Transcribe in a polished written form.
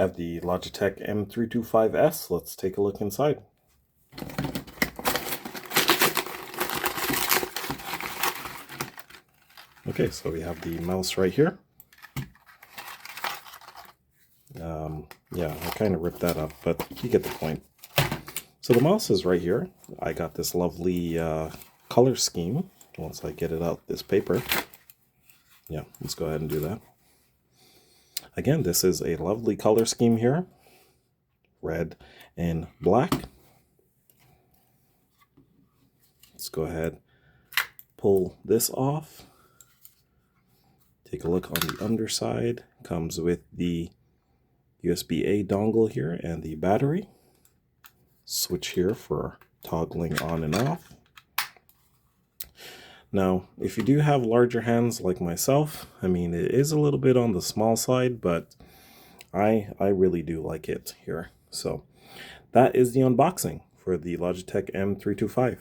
Have the Logitech M325s. Let's take a look inside. Okay, so we have the mouse right here. Yeah, I kind of ripped that up, but you get the point. So the mouse is right here. I got this lovely color scheme. Once I get it out this paper. Yeah, let's go ahead and do that. Again, this is a lovely color scheme here. Red and black. Let's go ahead, pull this off. Take a look on the underside. Comes with the USB-A dongle here and the battery. Switch here for toggling on and off. Now, if you do have larger hands like myself, I mean, it is a little bit on the small side, but I really do like it here. So that is the unboxing for the Logitech M325.